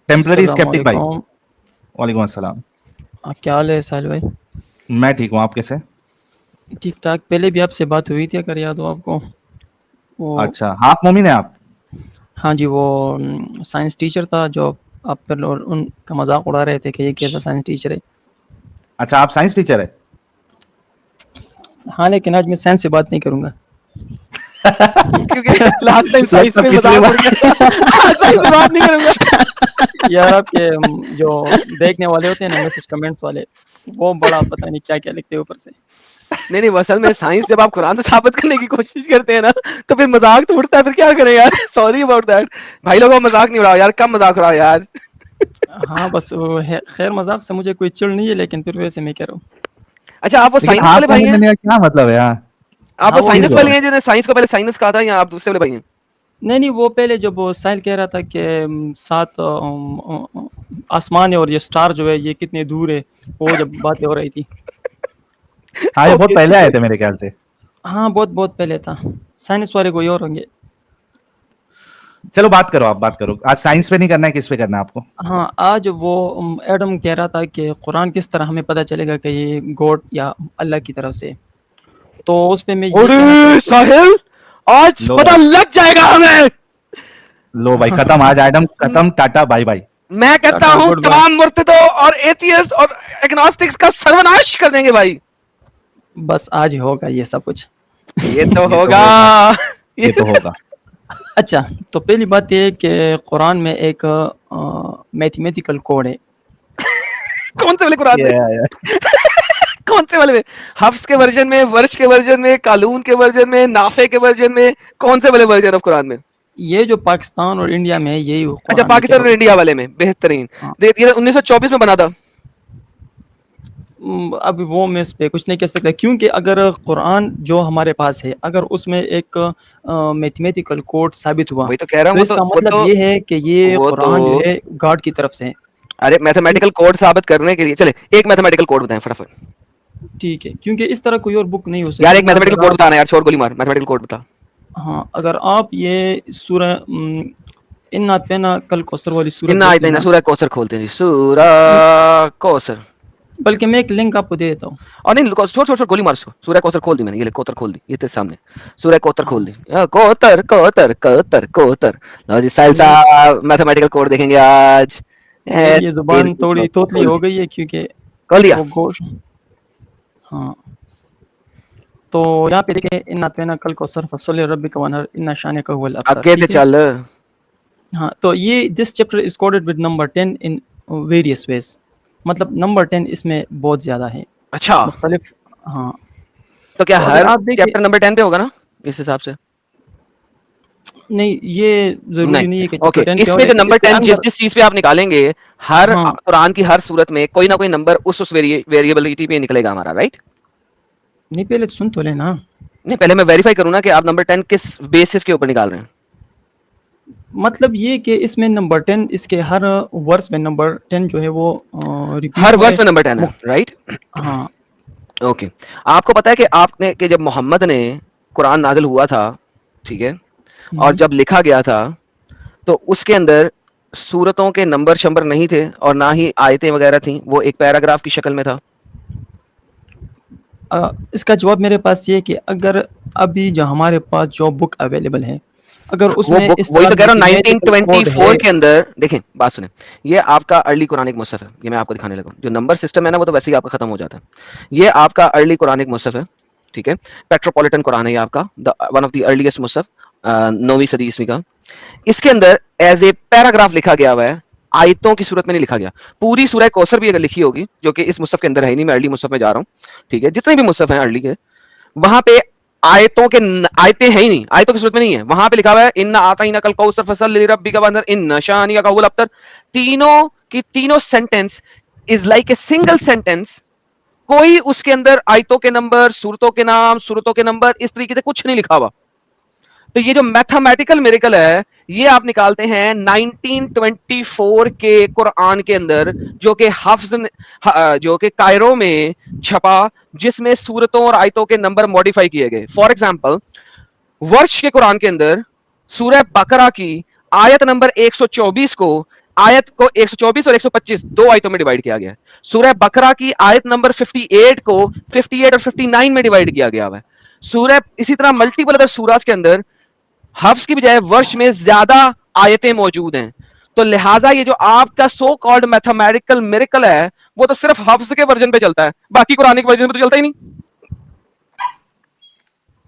Temporary अस्सलाम sceptic भाई। वालेकुम। वालेकुम अस्सलाम। क्या हाल है साहिल भाई? मैं ठीक हूँ, आप कैसे? ठीक ठाक। पहले भी आपसे बात हुई थी, अगर याद हो आपको। वो अच्छा, हाफ मोमिन है आप? हाँ जी, वो साइंस टीचर था जो आप पर उनका मजाक उड़ा रहे थे कि ये कैसा साइंस टीचर है। अच्छा, आप साइंस टीचर है? हाँ, लेकिन आज मैं साइंस से बात नहीं करूँगा। क्योंकि लास्ट टाइम लग साइंस तो पे पिछली मजाक बार उड़ गया। आज साइंस पे बात नहीं करूंगा। यार, आपके जो देखने वाले होते हैं ना, मैसेज कमेंट्स वाले, वो बड़ा पता नहीं क्या क्या लिखते हैं ऊपर से। नहीं असल में साइंस जब आप कुरान से साबित करने की कोशिश करते हैं ना, तो फिर मजाक तो उड़ता है, फिर क्या करें यार। सॉरी अबाउट दैट भाई लोगों, मजाक नहीं उड़ाओ यार, कम मजाक उड़ाओ यार। हाँ बस वो है, खैर मजाक से मुझे कोई चिढ़ नहीं है, लेकिन फिर वैसे मैं कह रहा हूँ। अच्छा, आप वो लेकिन साइंस हाफ वाले भाई हैं? मोमिन का क्या मतलब है यार? आप हाँ, वो वो प्लीज साइंस मैं वाले बताओ। हैं जिन्होंने साइंस को पहले साइंस कहा था, या आप दूसरे वाले भाई हैं? नहीं, वो पहले जब वो साहिल कह रहा था कि सात आसमान है और ये स्टार जो है ये कितने दूर है, वो जब बातें हो रही थी। हाँ, ये बहुत ओके, पहले आए थे मेरे ख्याल से। हाँ, बहुत बहुत पहले था। साइंस वाले कोई और होंगे। चलो बात करो, आप बात करो। आज साइंस पे नहीं करना है, किस पे करना है आपको? हाँ, आज वो एडम कह रहा था कि कुरान किस तरह हमें पता चलेगा कि ये गॉड या अल्लाह की तरफ से। तो उस पे मैं ये कहना अरे चाहूँगा। साहिल, आज लो पता भाई, लग जाएगा हमें। लो भाई, खत्म आज एडम, खत्म, टाटा बाय बाय। मैं कहता टाटा हूँ गुड बाय। तमाम मुर्तदों और एथियस्ट और एग्नोस्टिक्स का सर्वनाश कर देंगे भाई। बस आज ही होगा ये सब कुछ। ये तो ये तो होगा। होगा, ये ये तो होगा। अच्छा, तो पहली बात ये है कि कुरान में एक मैथमेटिकल कोड है। कौन से वाले कुरान में? ये कौन से वाले में? हफ्स के वर्जन में, वर्ष के वर्जन में, कालून के वर्जन में, नाफे के वर्जन में? कौन से वाले वर्जन ऑफ कुरान में? ये जो पाकिस्तान और इंडिया में है, यही अच्छा, कुरान में पाकिस्तान केवल और इंडिया होता वाले में बेहतरीन। है। हाँ, ये 1924 में बना था। अब वो मैं इस पे कुछ नहीं कह सकता, क्योंकि अगर कुरान जो हमारे पास है, अगर उसमें एक मैथमेटिकल कोड साबित हुआ, वही तो कह रहा तो हूँ, इसका मतलब ये है कि ये कुरान जो है गॉड की तरफ से है। अरे मैथमेटिकल कोड साबित करने के लिए चले एक मैथमेटिकल कोड बताएं फटाफट। ठीक है, क्योंकि इस तरह कोई और बुक नहीं हो यार सकती एक ना। मैथमेटिकल अगर कोड आप बताना यार, छोड़ गोली मार, मैथमेटिकल कोड बता। हाँ, अगर आप ये सूरह इन्ना अत्वैना कल कौसर वाली सूरत इन्ना देख आयत है ना, लेना, सूरह कौसर खोलते हैं जी, सूरह कौसर। बल्कि मैं एक लिंक आपको दे देता हूँ। और नहीं, छोड़ छोड़ छोड़, गोली मार उसको। सूरह कौसर खोल दी मैंने, ये ले कौसर खोल दी, ये तेरे सामने सूरह कौसर खोल हाँ, दी। कौसर कौसर कौसर कौसर। लो जी साहिल मेरी साहब, मैथमेटिकल कोड देखेंगे आज। मेरी ये जुबान थोड़ी तोतली खोल हो दी, गई है, क्योंकि खोल दिया। वो गोश। हाँ, तो यहाँ पे देखिए, इन्ना अत्वैना कल कौसर फसल रब्बिक वनहर इन्ना शानिअक हुवल अबतर। आगे से ठीक है। चल। हाँ, तो ये this chapter is coded with number 10 in various ways. मतलब नंबर 10 इसमें बहुत ज़्यादा है, अच्छा, मुख्तलिफ। हाँ, तो क्या तो अगर हर आप देखिए, चैप्टर नंबर 10 पे होगा ना इस हिसाब से? नहीं ये ज़रूरी नहीं है कि नहीं, चैप्टर ओके। 10 पे हो, इसमें जो लेकिन नंबर इसके 10 जिस अंदर। जिस चीज पे आप निकालेंगे, हर हाँ, कुरान की हर सूरत में कोई ना कोई नंबर उस वेरिएबिलिटी पे निकलेगा हमारा, राइट? नहीं पहले तो सुन तो लेना। नहीं, पहले मैं वेरीफाई करूँ ना कि आप नंबर 10 किस बेसिस के ऊपर निकाल रहे हैं। मतलब ये कि इसमें नंबर 10, इसके हर वर्स में नंबर 10 जो है वो रिपीट हर हुआ वर्ष है। में नंबर 10 है, राइट? हाँ, ओके। आपको पता है कि आपने कि जब मोहम्मद ने कुरान नाजिल हुआ था, ठीक है, और जब लिखा गया था, तो उसके अंदर सूरतों के नंबर शंबर नहीं थे और ना ही आयतें वगैरह थी, वो एक पैराग्राफ की शक्ल में था। इसका जवाब मेरे पास ये है कि अगर अभी जो हमारे पास जो बुक अवेलेबल है, अगर वो उसमें बुक इस वही तरह तो कह रहा हूँ, मैथमेटिकल कोड है। 1924 के अंदर देखें, बात सुने। ये आपका अर्ली कुरानिक मुसहफ है, ये मैं आपको दिखाने लगा। जो नंबर सिस्टम है ना, वो तो वैसे ही आपका खत्म हो जाता है। ये आपका अर्ली कुरानिक मुसहफ है, ठीक है। पेट्रोपॉलिटन कुरान है ये आपका, वन ऑफ द अर्लीस्ट मुसहफ, 9वीं सदी ईस्वी का। इसके अंदर एज ए पैराग्राफ लिखा गया हुआ है, आयतों की सूरत में नहीं लिखा गया। पूरी सूरह कौसर भी अगर लिखी होगी, जो कि इस मुसहफ के अंदर है ही नहीं, मैं अर्ली मुसहफ में जा रहा हूँ, ठीक है। जितने भी मुसहफ हैं अर्ली के, वहां पे आयतें है ही नहीं, आयतों की सूरत में नहीं है। वहां पे लिखा हुआ है इन्ना आतईना कल कौसर फसल लिरब्बिका वनहर इन्ना शानिअका हुवल अबतर। तीनों की तीनों sentence is like a single sentence. कोई उसके अंदर आयतों के नंबर, सूरतों के नाम, सूरतों के नंबर इस तरीके से कुछ नहीं लिखा हुआ। तो ये जो मैथमेटिकल मिरेकल है, ये आप निकालते हैं 1924 के कुरान के अंदर, जो कि जो कि कायरो में छपा, जिसमें सूरतों और आयतों के नंबर मॉडिफाई किए गए। फॉर एग्जांपल, वर्ष के कुरान के अंदर सूरह बकरा की आयत नंबर 124 को आयत को 124 और 125 दो आयतों में डिवाइड किया गया है। सूरह बकरा की आयत नंबर 58 को 58 और 59 में डिवाइड किया गया है। सूरह इसी तरह मल्टीपल अदर सूराज के अंदर हफ्स की बजाय वर्ष में ज्यादा आयतें मौजूद हैं। तो लिहाजा ये जो आपका सो कॉल्ड मैथमेटिकल मिरेकल है वो तो सिर्फ हफ्स के वर्जन पे चलता है, बाकी कुरानिक वर्जन पे तो चलता ही नहीं।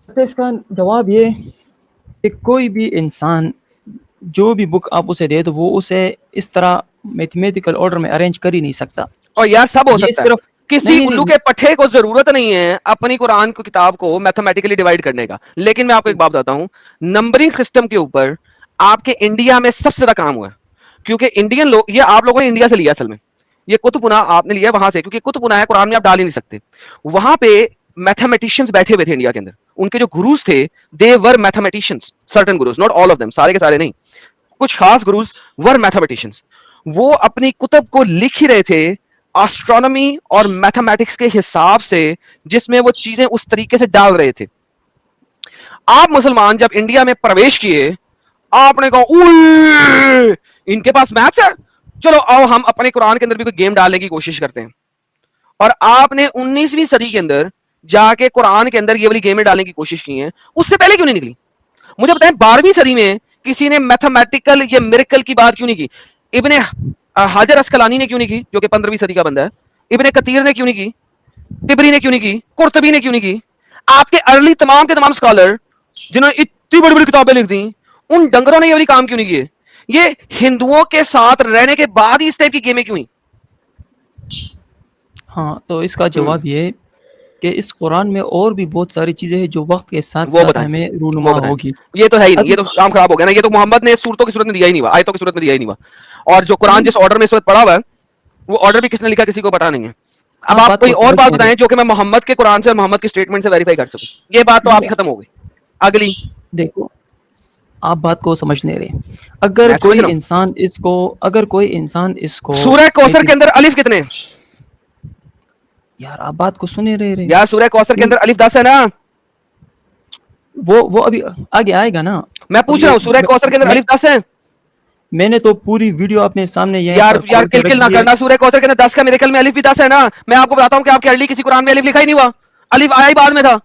तो इसका जवाब ये कि कोई भी इंसान जो भी बुक आप उसे दे तो वो उसे इस तरह मैथमेटिकल ऑर्डर में अरेंज कर ही नहीं सकता। और यार सब हो ये सकता है, सिर्फ किसी नहीं, उल्लू नहीं, के पट्टे को जरूरत नहीं है अपनी कुरान को किताब को मैथमेटिकली डिवाइड करने का। लेकिन मैं आपको एक बात बताता हूं, नंबरिंग सिस्टम के ऊपर आपके इंडिया में सबसे ज्यादा काम हुआ है, क्योंकि इंडियन लोग, ये आप लोगों ने इंडिया से लिया असल में, ये कुतुबुना आपने लिया वहां से, क्योंकि कुतुबुना है कुरान में आप डाल ही नहीं सकते। वहां पे मैथमेटिशियंस बैठे हुए थे इंडिया के अंदर, उनके जो गुरुज थे they were mathematicians, certain gurus, not all of them, सारे के सारे नहीं, कुछ खास गुरुज वर मैथमेटिशियंस। वो अपनी कुतुब को लिख ही रहे थे एस्ट्रोनॉमी और मैथमेटिक्स के हिसाब से, जिसमें वो चीजें उस तरीके से डाल रहे थे। आप मुसलमान जब इंडिया में प्रवेश किए, आपने कहा उई, इनके पास मैथ्स है, चलो आओ हम अपने कुरान के अंदर भी कोई गेम डालने की कोशिश करते हैं। और आपने 19वीं सदी के अंदर जाके कुरान के अंदर ये वाली गेमें डालने की कोशिश की है। उससे पहले क्यों नहीं निकली? मुझे बताएं 12वीं सदी में किसी ने मैथमेटिकल या मिरेकल की बात क्यों नहीं की? इब्ने हाजर अस्कलानी ने क्यों नहीं की, जो कि 15वीं सदी का बंदा है? इब्ने कतीर ने क्यों नहीं की? तिबरी ने क्यों नहीं की? कुर्तबी ने क्यों नहीं की? आपके अर्ली तमाम के तमाम स्कॉलर जिन्होंने इतनी बड़ी बड़ी किताबें लिख दी, उन डंगरों ने ये वाली काम क्यों नहीं किए? ये हिंदुओं के साथ रहने के बाद ही इस टाइप की गेमें क्यों हुई? हाँ, तो इसका जवाब ये कि इस कुरान में और भी बहुत सारी चीजें हैं जो वक्त के साथ वो साथ बताएं, हमें वो रूनुमा बताएं। होगी। ये तो है ही नहीं, अब ये तो काम खराब हो गया ना। ये तो मोहम्मद ने सूरतों की सूरत में दिया ही नहीं हुआ, आयतों की सूरत में दिया ही नहीं हुआ। और जो कुरान जिस ऑर्डर में इस वक्त पढ़ा हुआ है, वो ऑर्डर भी किसने लिखा किसी को पता नहीं है। अब आप बात कोई को और समझ बात नहीं बताएं रहे। जो कि मैं मोहम्मद के कुरान से और मोहम्मद की स्टेटमेंट से वेरीफाई कर सकूं। ये बात तो आपकी खत्म हो गई। अगली, देखो, आप बात को समझ नहीं रहे। अगर मैं समझ कोई रहा हूं। इंसान इसको सूरह कौसर के अंदर अलिफ कितने हैं? यार आप बात को सुने रहे यार सूरह कौसर के अंदर अलिफ 10 है ना? वो अभी आगे आएगा ना। मैं पूछ रहा हूँ सूरह कौसर के अंदर अलिफ 10 है? मैंने तो पूरी वीडियो अपने सामने यार किलकिल ना करना। सूरह कौसर के अंदर 10 का मिरेकल में अलिफ भी 10 है ना? मैं आपको बताता हूँ कि आपके अर्ली किसी कुरान में अलिफ लिखा ही नहीं हुआ, अलिफ आया ही बाद में था।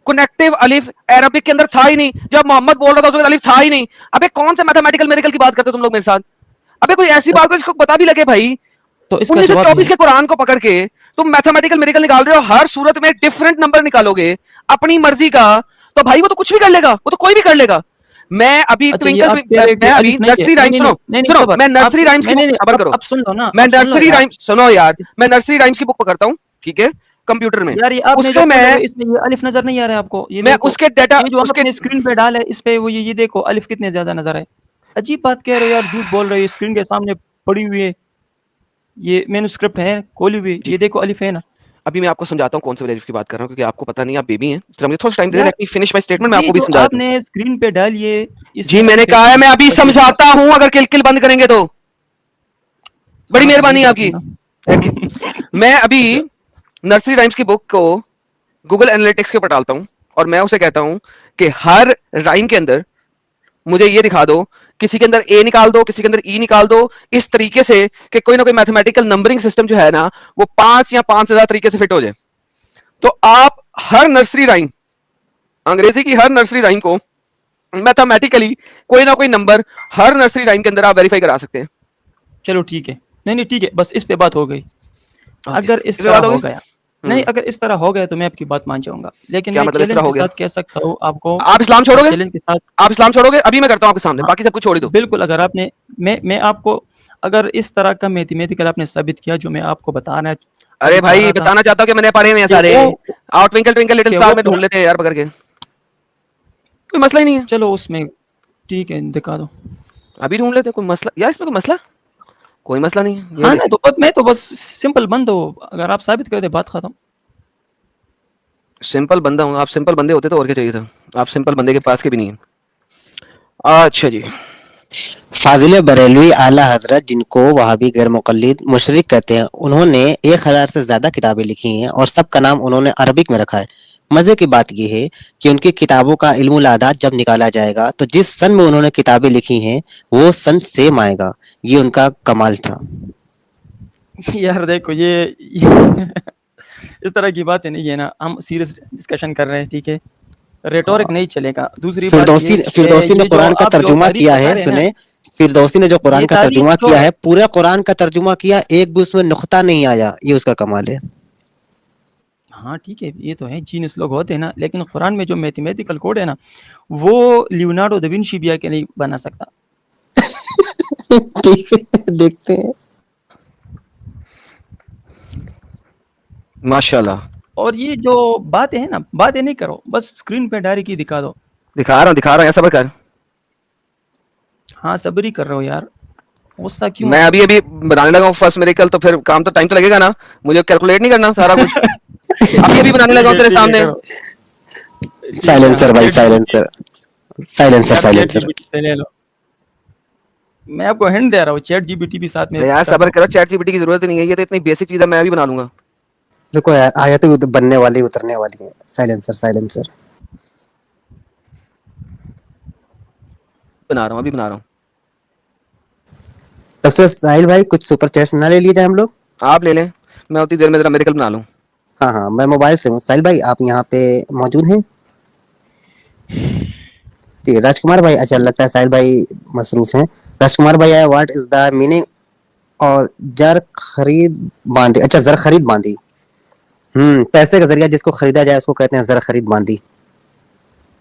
कनेक्टिव अलिफ अरबिक के अंदर था ही नहीं, जब मोहम्मद बोल रहा था उसमें अलिफ था ही नहीं। अबे कौन सा मैथमेटिकल मिरेकल की बात करते हो तुम लोग मेरे साथ? अबे कोई ऐसी बात को जिसको पता भी लगे भाई। तो इसका 1924 के कुरान को पकड़ के तुम मैथमेटिकल मिरेकल निकाल रहे हो, हर सूरत में डिफरेंट नंबर निकालोगे अपनी मर्जी का, तो भाई वो तो कुछ भी कर लेगा, वो तो कोई भी कर लेगा। मैं अभी नर्सरी राइम्स सुनो, मैं नर्सरी राइम्स की बुक खबर करो। अब सुन लो ना, मैं नर्सरी राइम्स सुनो यार, मैं नर्सरी राइम्स की बुक पकड़ता हूँ, ठीक है, कंप्यूटर में। यार ये आपने उसको मैं इसमें ये अलिफ नजर नहीं आ रहा है आपको? ये मैं देखो, उसके डाटा ये जो आपने स्क्रीन पे डाला है इस पे वो ये देखो अलिफ कितने ज्यादा नजर आए। अजीब बात कह रहे हो यार, झूठ बोल रहे हो। स्क्रीन के सामने पड़ी हुई है, ये मैन्युस्क्रिप्ट है खोली हुई, ये देखो अलिफ है ना। अभी मैं आपको समझाता हूँ कौन से अलिफ की बात कर रहा हूँ, क्योंकि आपको पता नहीं, आप बेबी हैं। तो मुझे थोड़ा टाइम दे देना, अपनी फिनिश माय स्टेटमेंट मैं आपको भी समझाता हूँ। आपने स्क्रीन पे डालिए। जी मैंने कहा है मैं अभी समझाता हूँ, अगर किलकिल बंद करेंगे तो बड़ी मेहरबानी आपकी। मैं अभी नर्सरी राइम्स की बुक को गूगल एनालिटिक्स के ऊपर डालता हूँ और मैं उसे कहता हूँ कि हर राइम के अंदर मुझे ये दिखा दो, किसी के अंदर ए निकाल दो, किसी के अंदर ई निकाल दो, इस तरीके से कि कोई ना कोई मैथमेटिकल नंबरिंग सिस्टम जो है ना वो 5 या 5 से ज्यादा तरीके से फिट हो जाए। तो आप हर नर्सरी राइम, अंग्रेजी की हर नर्सरी राइम को मैथमेटिकली कोई ना कोई नंबर हर नर्सरी राइम के अंदर आप वेरीफाई करा सकते हैं। चलो ठीक है, नहीं ठीक है, बस इस पे बात हो गई। अगर इस तरह हो गया, नहीं अगर इस तरह हो गया तो मैं आपकी बात मान जाऊंगा, लेकिन मैं चैलेंज के साथ कह सकता हूँ आपको। आप इस्लाम छोड़ोगे? चैलेंज के साथ आप इस्लाम छोड़ोगे? अभी मैं करता हूँ आपके सामने, बाकी सब कुछ छोड़ दो। बिल्कुल, अगर आपने मैं आपको अगर इस तरह का मैथमेटिकल आपने साबित किया जो मैं आपको बताना है। अरे भाई बताना चाहता हूँ कि मैंने पढ़े हुए हैं सारे। आओ ट्विंकल ट्विंकल लिटिल स्टार में ढूंढ लेते हैं यार पकड़ के, कोई मसला ही नहीं है। चलो उसमें ठीक है, दिखा दो, अभी ढूंढ लेते हैं। कोई मसला यार इसमें? कोई मसला? कोई मसला नहीं है। हाँ ना, तो मैं तो बस सिंपल बंद हो, अगर आप साबित कर दे बात खत्म। सिंपल बंदा हूँ? आप सिंपल बंदे होते तो और क्या चाहिए था? आप सिंपल बंदे के पास के भी नहीं है। अच्छा जी, फाजिल बरेलवी आला हजरत, जिनको वहाबी गैर मुक़ल्लिद मुशरिक कहते हैं, उन्होंने 1000 से ज़्यादा किताबें लिखी हैं और सबका नाम उन्होंने अरबिक में रखा है। मज़े की बात यह है कि उनकी किताबों का इल्मुल आदात जब निकाला जाएगा तो जिस सन में उन्होंने किताबें लिखी हैं वो सन सेम आएगा। ये उनका कमाल था। यार देखो ये इस तरह की बातें नहीं है ना, हम सीरियस डिस्कशन कर रहे हैं, ठीक है, रेटोरिक नहीं चलेगा। दूसरी बात फिरदौसी ये फिरदौसी ने ये जो कुरान का आप जो तर्जुमा तारीख किया बता है, रहे हैं ना, सुने, फिरदौसी ने जो कुरान ये का तारीख तर्जुमा तो किया है, पूरा कुरान का तर्जुमा किया, एक भी उसमें नुक्ता नहीं आया, ये उसका कमाल है। हाँ ठीक है, ये तो है, जीनियस लोग होते हैं ना, लेकिन कुरान में जो मैथमेटिकल कोड है ना, वो लियोनार्डो दा विंची भी आके नहीं बना सकता। ठीक है, देखते हैं। माशाल्लाह, और ये जो बातें है ना, बातें नहीं करो, बस स्क्रीन पे डायरेक्ट ही दिखा दो। दिखा रहा हूँ यार, सब्र कर। हाँ सब्र ही कर रहे हो यार, गुस्सा क्यों? मैं अभी अभी बनाने लगा हूँ फर्स्ट मिरेकल, तो फिर काम तो टाइम तो लगेगा ना, मुझे कैलकुलेट नहीं करना सारा कुछ। अभी अभी बनाने लगा हूँ तेरे ठीक है, सामने। करो। साइलेंसर भाई, Chat साइलेंसर, साइलेंसर, यार साइलेंसर। ChatGPT से ले लो, मैं आपको हिंट दे रहा हूँ, ChatGPT भी साथ में यार कर सब्र दो। करो, चैट जीपीटी की जरूरत नहीं है, ये तो इतनी बेसिक चीज है, मैं अभी बना लूंगा। देखो यार, आयतें बनने वाली, उतरने वाली है। Silencer, silencer. बना रहा हूँ, अभी बना रहा हूँ। तब से साहिल भाई कुछ सुपर चैट्स ना ले लिए जाए हम लोग? आप ले लें, मैं उतनी देर में जरा मिरेकल बना लूँ। हाँ हाँ, मैं मोबाइल से हूँ। साहिल भाई आप यहाँ पे मौजूद हैं? ठीक है, राजकुमार भाई, अच्छा लगता है साहिल भाई मसरूफ हैं। राजकुमार भाई आया, व्हाट इज द मीनिंग और जर खरीद बांधी? अच्छा, जर खरीद बांधी, पैसे का जरिया जिसको खरीदा जाए उसको कहते हैं जर खरीद बांधी,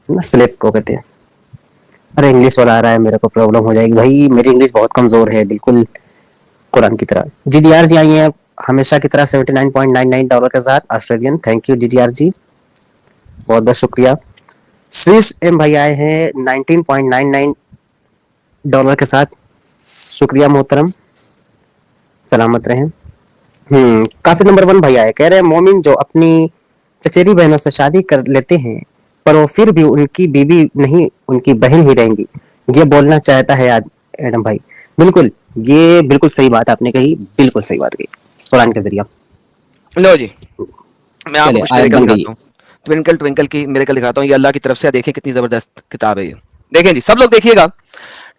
ना, स्लेव को कहते हैं। अरे इंग्लिश वाला आ रहा है, मेरे को प्रॉब्लम हो जाएगी भाई, मेरी इंग्लिश बहुत कमजोर है, बिल्कुल कुरान की तरह। जीडीआर जी आई हैं हमेशा की तरह $79.99 के साथ, ऑस्ट्रेलियन। थैंक यू जीडीआर जी, बहुत बहुत शुक्रिया। श्रीश एम भाई आए हैं $19.99 के साथ, शुक्रिया मोहतरम, सलामत रहें। काफी नंबर 1 भाई आए, कह रहे हैं मोमिन जो अपनी चचेरी बहनों से शादी कर लेते हैं पर वो फिर भी उनकी बीवी नहीं, उनकी बहन ही रहेंगी, ये बोलना चाहता है एडम भाई। बिल्कुल, ये बिल्कुल सही बात आपने कही, बिल्कुल सही बात कही, कुरान के जरिया। लो जी, मैं आपको चलिए, कुछ आयत मिरेकल बन गई। दिखाता हूँ। ट्विंकल ट्विंकल की मिरेकल दिखाता हूँ, ये अल्लाह की तरफ से, देखें कितनी जबरदस्त किताब है ये। देखें जी, सब लोग देखिएगा।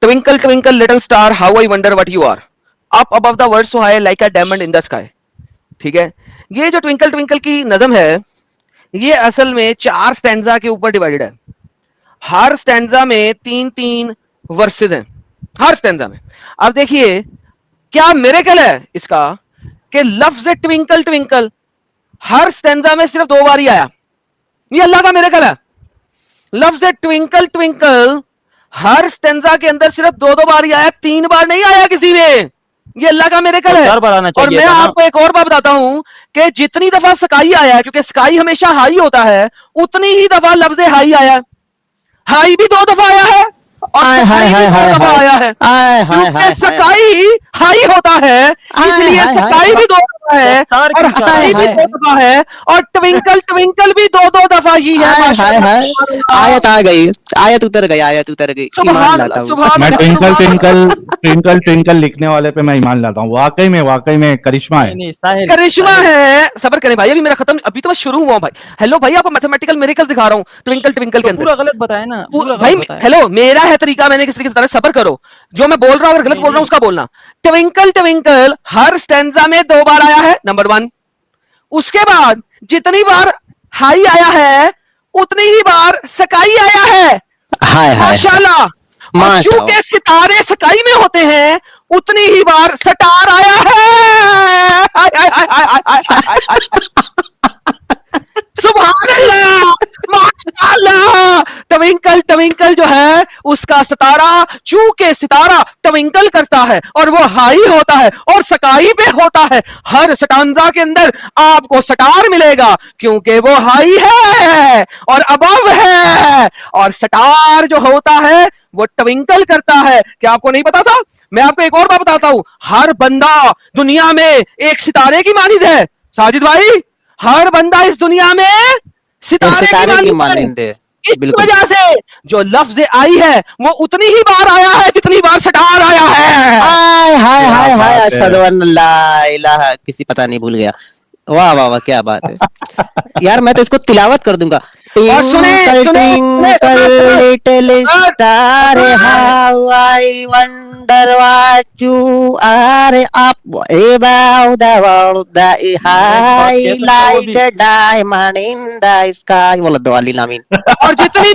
Twinkle twinkle little star, how I wonder what you are, up above the world so high like a diamond in the sky. ठीक है, ये जो ट्विंकल ट्विंकल की नज़म है, ये असल में 4 स्टैंजा के ऊपर डिवाइडेड है। हर स्टैंजा में 3-3 वर्सेस हैं, हर स्टैंजा में। अब देखिए क्या मिरेकल है इसका, कि लफ्ज ट्विंकल ट्विंकल हर स्टैंजा में सिर्फ 2 बार ही आया। ये अल्लाह का मिरेकल है। लफ्ज ट्विंकल ट्विंकल हर स्टैंजा के अंदर सिर्फ 2-2 बार ही आया, 3 बार नहीं आया किसी में। ये अल्लाह का मिरेकल है। 4 बार आना और चाहिए मैं था ना। आपको एक और बात बताता हूं कि जितनी दफा स्काई आया है, क्योंकि स्काई हमेशा हाई होता है, उतनी ही दफा लफ्ज हाई आया है। हाई भी 2 दफा आया है और हाय स्काई हाय भी हाय 2 दफा हाय आया है। हाय हाय क्योंकि हाय स्काई हाई होता है, इसलिए हाय, हाय, स्काई भी 2 दफा है रफ्तार और की इशारा हाई है। भी 2 दफा है और ट्विंकल ट्विंकल भी 2-2 दफा ही है। हाय हाय माशाअल्लाह, हाय, सुभान आयत आ गई, आयत उतर गई, आयत उतर गई, ईमान अल्लाह, लाता हूँ। सुभान मैं अल्लाह, ट्विंकल सुभान ट्विंकल ट्विंकल ट्विंकल लिखने वाले पे मैं ईमान लाता हूँ, वाकई में करिश्मा नहीं है। नहीं साहिल, करिश्मा साहिल, है। सबर करें भाई, अभी मेरा खत्म, अभी तो मैं शुरू हुआ हूं भाई। हेलो भाई, आपको मैथमेटिकल मिरेकल दिखा रहा हूं ट्विंकल ट्विंकल के तो अंदर। पूरा गलत बताया ना, पूरा भाई गलत बताया। हेलो, मेरा है तरीका, मैंने किस तरीके से बताया, सबर करो। जो मैं बोल रहा हूं, अगर गलत नहीं बोल रहा हूं नहीं, उसका बोलना। ट्विंकल ट्विंकल हर स्टैंजा में 2 बार आया है, नंबर 1। उसके बाद जितनी बार हाई आया है उतनी ही बार स्काई आया है। हाय हाय, माशाल्लाह। और माशा चूंकि सितारे स्काई में होते हैं, उतनी ही बार स्टार आया है। हाय हाय हाय हाय हाय हाय हाय। सुभान अल्लाह, माशाअल्लाह। ट्विंकल ट्विंकल जो है उसका सितारा, चूंकि सितारा ट्विंकल करता है और वो हाई होता है और स्काई पे होता है, हर स्टांजा के अंदर आपको स्टार मिलेगा, क्योंकि वो हाई है और अबव है। और स्टार जो होता है वो ट्विंकल करता है। क्या आपको नहीं पता था? मैं आपको एक और बात बताता हूं, हर बंदा दुनिया में एक सितारे की मानिंद है। साजिद भाई, हर बंदा इस दुनिया में एक सितारे की सितारे की मानिंद है। मानिंद है। اس بالکل وجہ سے جو لفظ آئی ہے وہ اتنی ہی بار آیا ہے جتنی بار سٹار آیا ہے. ہائے ہائے کیا ہائے ہائے بات ہے. اشہد ان لا الہ کسی پتہ نہیں بھول گیا. واہ واہ واہ کیا بات ہے یار میں تو اس کو تلاوت کر دوں گا. اور سنیں ٹوینکل سنیں twinkle little star how I wonder what you are up about the world the high like a diamond in the sky واللہ دعالی آمین. اور جتنی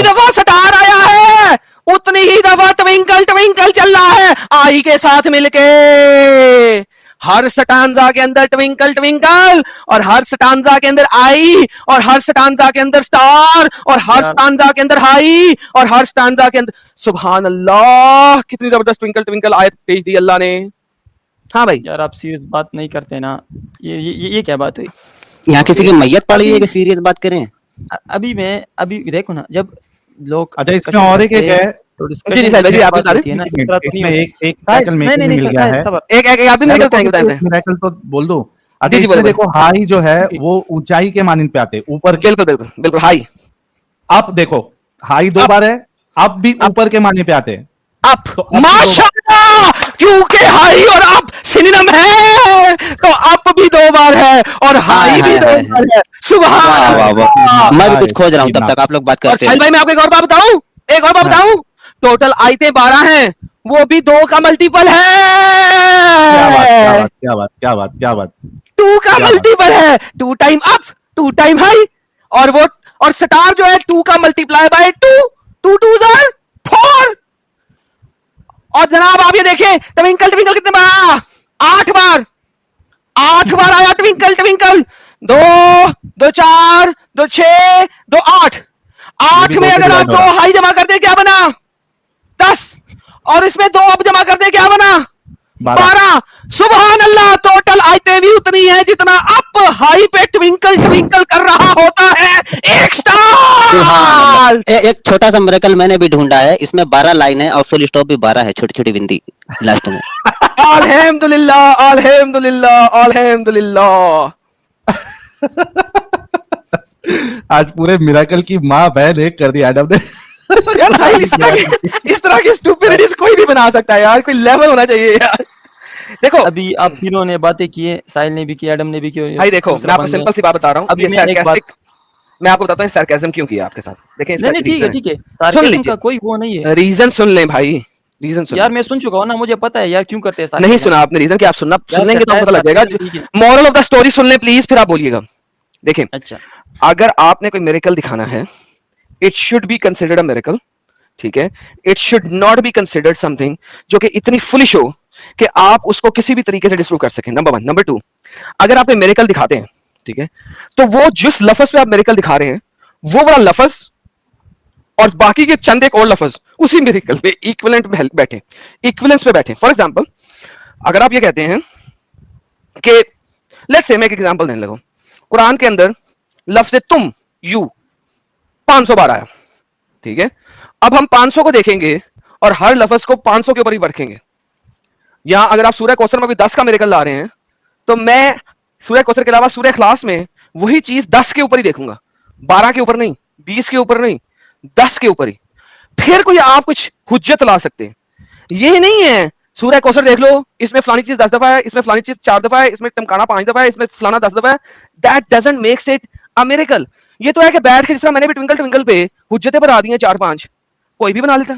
دفعہ سٹار آیا ہے اتنی ہی دفعہ ٹوینکل ٹوینکل چل رہا ہے آئی کے ساتھ مل کے. ہر سٹانزا کے اندر ٹوینکل ٹوینکل اور ہر سٹانزا کے اندر آئی اور ہر سٹانزا کے اندر سٹار اور ہر سٹانزا کے اندر ہائی اور ہر سٹانزا کے اندر سبحان اللہ کتنی زبردست ٹوینکل ٹوینکل آیت بھیج دی اللہ نے. ہاں بھائی یار آپ سیریس بات نہیں کرتے نا. یہ کیا بات ہوئی؟ یہاں کسی کی میت پڑی ہے کہ سیریس بات کریں؟ ابھی دیکھو نا جب لوگ اچھا اس میں اور ایک ہے تو جی جی صاحب جی آپ بتا ہوتی ہے نا اس طرح تو اس نہیں میں ہوتی. ایک سائیکل نہیں مل نہیں گیا ہے. صبر ایک آپ بھی میرے کو بتائیں. میریکل تو بول دو. اچھا جی جی اس میں بولے دیکھو ہائی جو ہے وہ اونچائی کے مانند پہ آتے اوپر کی. بالکل بالکل بالکل ہائی. اب دیکھو ہائی دو بار ہے اب بھی اوپر کے معنی پہ آتے ہیں. اپ ماشاءاللہ کیونکہ ہائی اور اپ سینونیم ہے تو اپ بھی دو بار ہے اور ہائی بھی دو بار ہے. سبحان واہ واہ واہ میں بھی کچھ کھوج رہا ہوں تب تک آپ لوگ بات اور کرتے سہیل رہے. بھائی میں آپ کو ایک اور بات بتاؤں ٹوٹل آیتیں 12 ہیں وہ بھی 2 کا ملٹیپل ہے. کیا بات 2 کا ملٹیپل ہے 2 ٹائم اپ 2 ٹائم ہائی اور سٹار جو ہے 2 کا ملٹیپلائی بائی 2 2 2 4. اور جناب آپ یہ دیکھیں ٹوینکل ٹوینکل کتنے بار 8 بار آیا ٹوینکل ٹوینکل 2 2 4 2 6 2 8 8 میں اگر آپ 2 ہائی جمع کر دیں کیا بنا 10 اور اس میں 2 اب جمع کر دیں کیا بنا 12. سبحان اللہ ٹوٹل آیتیں بھی اتنی ہیں جتنا اپ ہائی پہ ٹوینکل ٹوینکل کر رہا ہوتا ہے ایک سبحان سٹار. اللہ. ایک چھوٹا سا میریکل میں نے بھی ڈھونڈا ہے اس میں 12 لائن ہے اور فل اسٹاپ بھی 12 ہے چھوٹی چھوٹی بندی لاسٹ میں. الحمدللہ الحمدللہ الحمدللہ. آج پورے میراکل کی ماں بہن ایک کر دی ایڈم نے. یار ساحل اس طرح کی اسٹوپڈیٹیز کوئی بھی بنا سکتا ہے یار کوئی لیول ہونا چاہیے یار. دیکھو ابھی آپ تینوں نے باتیں کی ہیں ساحل نے بھی کی ایڈم نے بھی کی. بھائی دیکھو میں آپ کو سمپل سی بات بتا رہا ہوں یہ سارکاسٹک میں آپ کو بتاتا ہوں سارکازم کیوں کیا آپ کے ساتھ. دیکھیں اس کا ٹھیک ہے سن سارکازم لیجیے کا کوئی وہ نہیں ہے. ریزن سن لیں بھائی ریزن سن یار میں سن چکا ہوں نا مجھے پتا ہے یار کیوں کرتے ہیں. نہیں سنا آپ نے ریزن کہ آپ سن لیں گے تو پتہ لگ جائے گا. مورل آف دا اسٹوری سن لیں پلیز پھر آپ بولیے گا. دیکھیں اچھا اگر آپ نے کوئی میریکل دکھانا ہے it should be considered a miracle. ٹھیک ہے it should not be considered something جو کہ اتنی فلش ہو کہ آپ اس کو کسی بھی طریقے سے ڈسپروو کر سکیں. نمبر 1. نمبر 2 اگر آپ کوئی میریکل دکھاتے ہیں ٹھیک ہے تو وہ جس لفظ پہ آپ میریکل دکھا رہے ہیں وہ والا لفظ اور باقی کے چند ایک اور لفظ اسی میریکل پہ ایکویلنٹ بیٹھے ایکویلنس پہ بیٹھے. فار ایگزامپل اگر آپ یہ کہتے ہیں کہ لیٹس سے میں ایک ایگزامپل دینے لگا قرآن کے اندر لفظ تم یو 500 بار آیا ٹھیک ہے. اب ہم 500 کو دیکھیں گے اور ہر لفظ کو 500 کے اوپر ہی رکھیں گے. یہاں اگر آپ سورہ کوثر میں کوئی 10 کا میریکل لا رہے ہیں تو میں سورہ کوثر کے علاوہ سورہ اخلاص میں وہی چیز 10 کے اوپر ہی دیکھوں گا 12 کے اوپر نہیں 20 کے اوپر نہیں 10 کے اوپر ہی. پھر کوئی آپ کچھ حجت لا سکتے ہیں. یہ نہیں ہے سورہ کوثر دیکھ لو اس میں فلانی چیز 10 دفعہ ہے اس میں فلانی چیز 4 دفعہ ہے اس میں ٹمکانا 5 دفعہ ہے اس میں فلانا 10 دفعہ ہے. That doesn't makes it a miracle. یہ تو ہے کہ بیٹھ کے جس طرح میں نے بھی ٹوینکل ٹوینکل پہ حجتیں بنا دی ہیں 4-5 کوئی بھی بنا لیتا.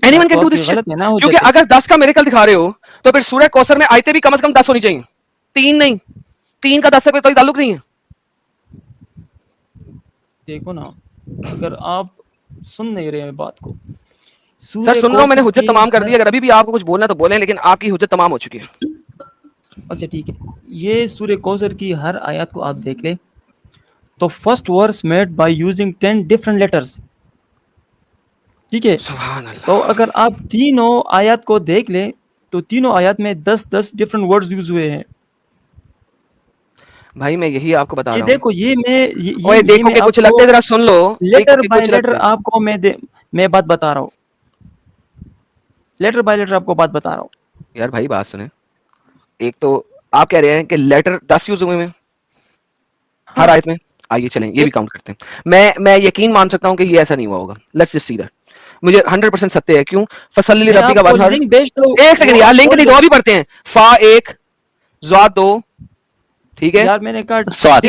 Anyone can do this shit. کیونکہ اگر 10 کا میریکل دکھا رہے ہو تو پھر سورہ کوثر میں آیتیں بھی کم از کم 10 ہونی چاہیے 3 نہیں 3 کا 10 سے کوئی تعلق نہیں ہے. دیکھو نا اگر آپ سن نہیں رہے ہیں بات کو سر سن رہا ہوں میں نے حجت تمام کر دی. اگر ابھی بھی آپ کو کچھ بولنا تو بولیں لیکن آپ کی حجت تمام ہو چکی ہے. اچھا ٹھیک ہے یہ سورہ کوثر کی ہر آیات کو آپ دیکھ لیں تو first verse made by using 10 different letters. ٹھیک ہے سبحان اللہ. تو اگر آپ تینوں آیات کو دیکھ لیں تو تینوں آیات میں 10 ڈفرنٹ ورڈز یوز ہوئے ہیں. بھائی میں یہی آپ کو بتا رہا ہوں. دیکھو یہ اوے دیکھو کہ کچھ لگتے ذرا سن لو لیٹر بائی لیٹر آپ کو میں بات بتا رہا ہوں. لیٹر بائی لیٹر آپ کو بات بتا رہا ہوں. یار بھائی بات سنیں ایک تو آپ کہہ رہے ہیں کہ لیٹر 10 یوز ہوئے ہیں ہر آیت میں آئیے چلیں یہ بھی کاؤنٹ کرتے ہیں. میں یقین مان سکتا ہوں کہ یہ ایسا نہیں ہوا ہوگا. Let's just see that. مجھے 100% ستیہ ہے. کیوں؟ فصلی ربی کا بعد لنک بھیجتا ہوں. ایک سیکنڈ یار, لنک نہیں, دو بھی پڑھتے ہیں. فا 1 ضاد 2, ٹھیک ہے, یار میں نے کہا سواد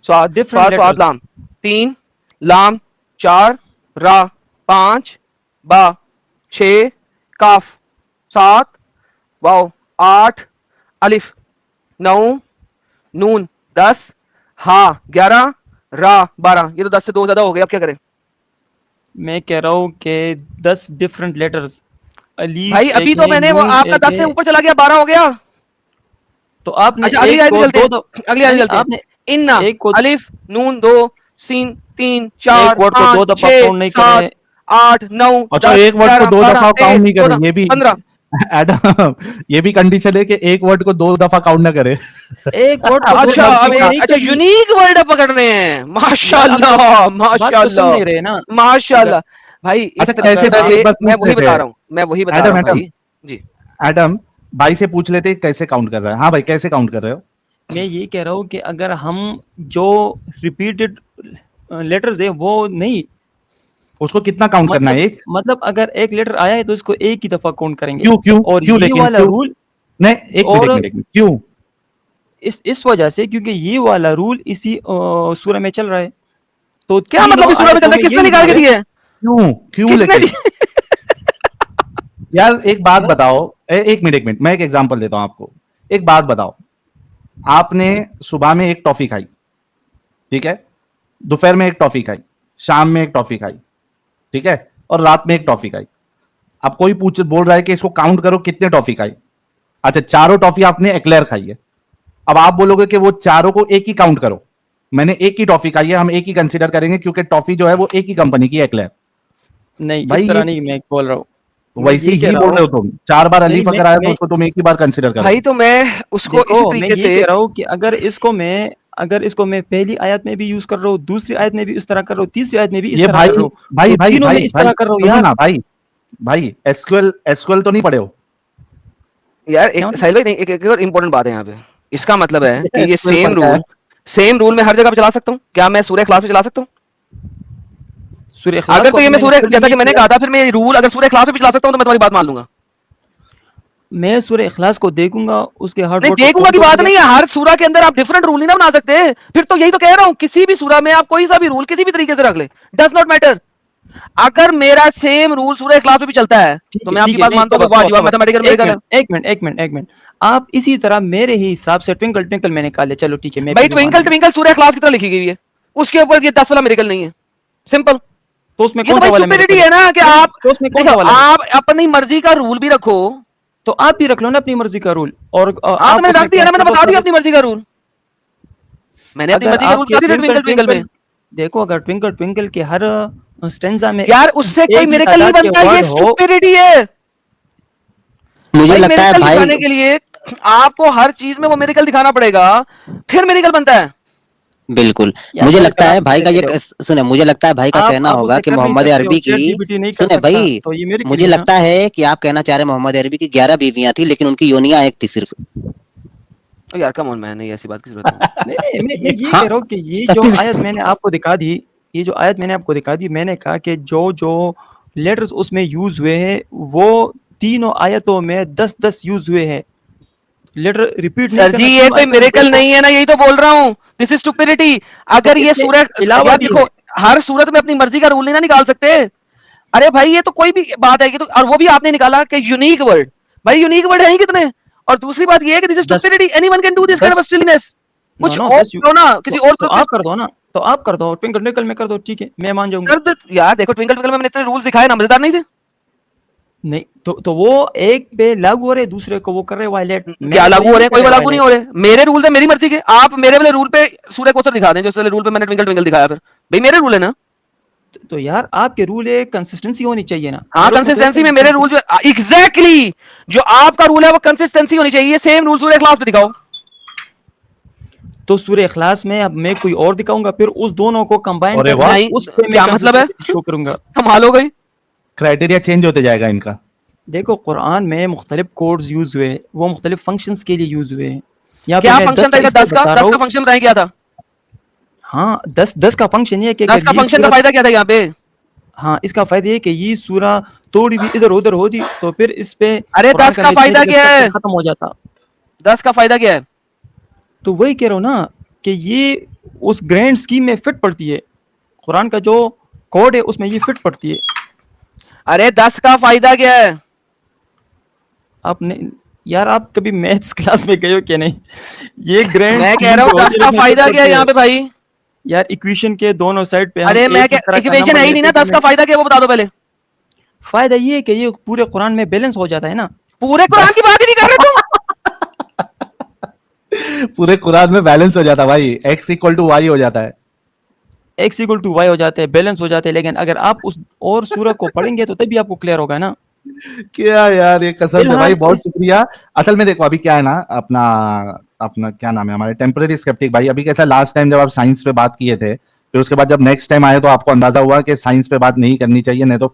سواد different فا سواد letters. لام 3 لام 4 را 5 با 6 کاف 7 واو 8 الف 9 نون 10 ہا 11 را 12. یہ تو 10 سے 2 زیادہ ہو گیا. اب کیا کریں میں کہہ رہا ہوں کہ 10 ڈفرنٹ لیٹرز. بھائی ابھی تو میں نے وہ آپ کا 10 سے اوپر چلا گیا 12 ہو گیا. تو آپ نے اچھا اگلی آیت میں چلتے ہیں, اگلی آیت میں چلتے آپ نے ہیں. انا ایک کو الف نون 2 سین 3 4 ایک ورڈ کو 2 5 دفعہ 6 کاؤنٹ نہیں 7 کرے. 8 9 اچھا ایک ورڈ کو 2 دفعہ کاؤنٹ نہیں کرے, یہ بھی 15. ایڈم یہ بھی کنڈیشن ہے کہ ایک ورڈ کو 2 دفعہ کاؤنٹ نہ کرے. ایک ورڈ کو اچھا اچھا یونیک ورڈ پکڑ رہے ہیں. ماشاءاللہ ماشاءاللہ نہیں رہے نا. ماشاءاللہ بھائی. اس اچھا کیسے میں وہی بتا رہا ہوں, میں وہی بتا رہا ہوں بھائی. جی ایڈم بھائی سے پوچھ لیتے کیسے کاؤنٹ کر رہا ہے. ہاں بھائی کیسے کاؤنٹ کر رہے ہو؟ میں یہ کہہ رہا ہوں کہ اگر ہم جو ریپیٹڈ لیٹرز ہیں وہ نہیں, اس کو کتنا کاؤنٹ کرنا ہے؟ ایک مطلب اگر ایک لیٹر آیا ہے تو اس کو ایک ہی دفعہ کاؤنٹ کریں گے. کیوں اور کیوں یہ لیکن والا رول نہیں, ایک منٹ کیوں؟ اس وجہ سے کیونکہ یہ والا رول اسی سورہ میں چل رہا ہے. تو کیا مطلب اس سورہ میں چل رہا ہے؟ کس نے نکال کے دیا ہے؟ کیوں لیکن یار ایک بات بتاؤ, ایک منٹ میں ایک ایگزامپل دیتا ہوں آپ کو. ایک بات بتاؤ, آپ نے صبح میں ایک ٹافی کھائی, ٹھیک ہے, دوپہر میں ایک ٹافی کھائی, شام میں ایک ٹافی کھائی, ٹھیک ہے, اور رات میں ایک ٹافی کھائی. اب کوئی بول رہا ہے کہ اس کو کاؤنٹ کرو کتنے ٹافی کھائی. اچھا چاروں ٹافی آپ نے ایکلیئر کھائی ہے. اب آپ بولو گے کہ وہ چاروں کو ایک ہی کاؤنٹ کرو. میں نے ایک ہی ٹافی کھائی ہے, ہم ایک ہی کنسیڈر کریں گے کیونکہ ٹافی جو ہے وہ ایک ہی کمپنی کی ایکلیئر. نہیں اس طرح نہیں میں بول رہا ہوں. ویسے ہی بول رہے ہو تم, 4 بار الف اگر آیا تو اس کو تم ایک ہی بار کنسیڈر کرو. بھائی تو میں اس کو اسی طریقے سے کہہ رہا ہوں کہ اگر اس کو میں پہلی آیت میں بھی یوز کر رہا ہوں, دوسری آیت میں بھی اس طرح کر رہا ہوں, تیسری آیت میں بھی اس طرح کر رہا ہوں, تینوں میں اس طرح کر رہا ہوں. یار بھائی ایس کیو ایل تو نہیں پڑھے ہو یار؟ ساحل بھائی ایک اور امپورٹنٹ بات ہے یہاں پہ. اس کا مطلب ہے کہ یہ سیم رول میں ہر جگہ پہ چلا سکتا ہوں کیا؟ میں سورہ اخلاص میں چلا سکتا ہوں اگر تو یہ میں سورہ, جیسا کہ میں نے کہا تھا, پھر میں یہ رول اگر سورہ اخلاص میں بھی چلا سکتا ہوں تو میں تمہاری بات مان لوں گا. میں سورہ اخلاص کو دیکھوں گا, اس کے ہر نہیں دیکھوں گا کی بات نہیں ہے, ہر سورہ کے اندر آپ ڈفرنٹ رول نہیں نہ بنا سکتے. پھر تو یہی تو کہہ رہا ہوں, کسی بھی سورہ میں آپ کوئی سا بھی رول کسی بھی طریقے سے رکھ لیں, ڈز ناٹ میٹر. اگر میرا سیم رول سورہ اخلاص میں بھی چلتا ہے تو میں آپ کی بات مانتا ہوں. واجب میتھمیٹیکل میرے ایک منٹ آپ اسی طرح میرے ہی حساب سے ٹوئنکل میں نکال لے. چلو ٹھیک ہے, بھائی ٹوئنکل سورہ اخلاص کی طرح لکھی گئی ہے, اس کے اوپر یہ 10 والا میریکل نہیں ہے. سمپل. تو اس میں یہ تو سپیریٹی ہے نا کہ آپ اپنی مرضی کا رول بھی رکھو. تو آپ بھی رکھ لو نا اپنی مرضی کا رول. اور آپ نے رکھ دیا نا, میں نے بتا دیا اپنی مرضی کا رول. میں نے اپنی مرضی کا رول بتا دیا ٹوئنکل میں. دیکھو اگر ٹوئنکل کے ہر اسٹینزا میں یار اس سے کوئی میریکل نہیں بنتا, یہ سپیریٹی ہے. مجھے لگتا ہے بھائی دکھانے کے لیے آپ کو ہر چیز میں وہ میریکل دکھانا پڑے گا, پھر میریکل بنتا ہے. بالکل مجھے لگتا ہے بھائی کا یہ سنیں, مجھے لگتا ہے بھائی کا کہنا ہوگا کہ محمد عربی کی, سنیں بھائی, مجھے لگتا ہے کہ آپ کہنا چاہ رہے ہیں محمد عربی کی 11 بیویاں تھیں لیکن ان کی یونیاں ایک تھی صرف. یار کم آن, میں نہیں ایسی بات کی ضرورت ہے. میں یہ کہہ رہا ہوں کہ یہ جو آیت میں نے آپ کو دکھا دی, میں نے کہا کہ جو لیٹرز اس میں یوز ہوئے ہیں وہ تینوں آیتوں میں 10 یوز ہوئے ہیں. لیٹر ریپیٹ سر جی یہ کوئی میریکل نہیں ہے نا, یہی تو بول رہا ہوں, دس از اسٹوپڈیٹی. اگر یہ سورہ دیکھو, ہر سورت میں اپنی مرضی کا رول نہیں نہ نکال سکتے. ارے بھائی یہ تو کوئی بھی بات ہے, اور وہ بھی آپ نے نکالا کہ یونیک ورڈ. بھائی یونیک ورڈ ہیں کتنے؟ اور دوسری بات یہ ہے کہ this is stupidity, anyone can do this kind of stillness. کچھ اور کرو نا, کسی اور آپ کر دو نا, تو آپ کر دو, ٹوئنکل میں کر دو, ٹھیک ہے میں مان جاؤں گا. یار دیکھو ٹوئنکل میں نے اتنے رولز دکھائے نا, مزیدار نہیں تھے؟ نہیں تو وہ ایک پہ لاگو ہو رہے, دوسرے کو وہ کر رہے وائلیٹ. کیا لاگو ہو رہے ہیں؟ کوئی لاگو نہیں ہو رہے. میرے رول ہے, میری مرضی کے. آپ میرے والے رول پہ سورہ کوثر دکھا دیں, جو رول پہ میں نے ٹوئنکل دکھایا. پھر بھائی میرے رول ہے نا. تو یار آپ کے رول ہے, کنسسٹنسی ہونی چاہیے نا. ہاں کنسسٹنسی میں میرے رول جو ایگزیکٹلی جو آپ کا رول ہے وہ کنسسٹنسی ہونی چاہیے. سیم رول سورہ اخلاص پہ دکھاؤ. تو سورہ اخلاص میں اب میں کوئی اور دکھاؤں گا, پھر اس دونوں کو کمبائن کیا مطلب ہے؟ شو کروں گا. کمال ہو گئی. کرائٹیریا چینج ہوتے جائے گا ان کا. دیکھو قرآن میں مختلف کوڈز یوز ہوئے, وہ مختلف فنکشنز کے لیے یوز ہوئے ہیں. کیا فنکشن تھا 10 کا فنکشن بتائیں کیا تھا؟ ہاں 10 کا فنکشن یہ ہے کہ 10 کا فنکشن کا فائدہ کیا تھا یہاں پہ؟ ہاں اس کا فائدہ یہ کہ یہ سورہ تھوڑی بھی ادھر ادھر ہوتی تو پھر اس پہ ارے 10 کا فائدہ کیا ہے؟ ختم ہو جاتا. 10 کا فائدہ کیا ہے؟ تو وہی کہہ رہا ہوں نا کہ یہ اس گرینڈ اسکیم میں فٹ پڑتی ہے. قرآن کا جو کوڈ ہے اس میں یہ فٹ پڑتی ہے. ارے 10 کا فائدہ کیا ہے؟ آپ نے یار آپ کبھی میتھس کلاس میں گئے ہو کہ نہیں؟ یہ گرینڈ میں کہہ رہا ہوں 10 کا فائدہ کیا ہے یہاں پہ بھائی؟ یار ایکویشن کے دونوں سائڈ پہ ارے میں ایکویشن ہے ہی نہیں نا. 10 کا فائدہ کیا ہے وہ بتا دو پہلے. فائدہ یہ ہے کہ یہ پورے قرآن میں بیلنس ہو جاتا ہے نا. پورے قرآن کی بات ہی نہیں کر رہے تم. پورے قرآن میں بیلنس ہو جاتا ہے بھائی, ایکس اکول ٹو وائی ہو جاتا ہے, ایکس ایکول ٹو وائی ہو جاتے ہیں, بیلنس ہو جاتے ہیں. لیکن اگر آپ اس اور سورہ کو پڑھیں گے تو تبھی آپ کو کلیئر ہوگا نا. کیا یار یہ قسم سے بھائی بہت شکریہ. اصل میں دیکھو ابھی کیا ہے نا, اپنا کیا نام ہے ہمارے ٹیمپرری اسکیپٹک بھائی, ابھی کیسا لاسٹ ٹائم جب آپ سائنس پہ بات کیے تھے پھر اس کے بعد جب نیکسٹ ٹائم آئے تو آپ کو اندازہ ہوا کہ سائنس پہ بات نہیں کرنی چاہیے نہیں تو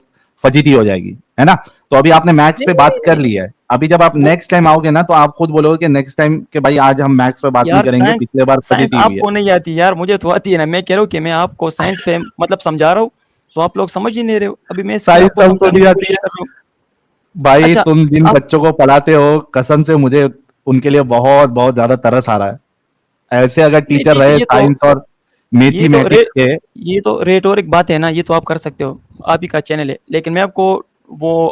فجیتی ہو جائے گی, ہے نا. تو ابھی آپ نے میتھس پہ بات کر لی ہے, ابھی جب آپ نیکسٹ ٹائم آؤ گے نا تو آپ خود بولو گے کہ نیکسٹ ٹائم کہ بھائی آج ہم میتھس پہ بات نہیں کریں گے, پچھلے بار سائنس فجیتی آپ ہوئی ہے. کو نہیں آتی یار, مجھے تو آتی ہے نا. میں کہہ رہا ہوں کہ میں آپ کو سائنس پہ مطلب سمجھا رہا ہوں تو آپ لوگ سمجھ ہی نہیں رہے ہو. ابھی میں سائنس ہم کو نہیں آتی ہے بھائی. تم جن بچوں کو پڑھاتے ہو قسم سے مجھے ان کے لیے بہت بہت زیادہ ترس آ رہا ہے. ایسے اگر ٹیچر رہے سائنس اور میتھمیٹکس کے, یہ تو ریٹورک بات ہے نا, یہ تو آپ کر سکتے ہو, آپ ہی کا چینل ہے. لیکن میں آپ کو وہ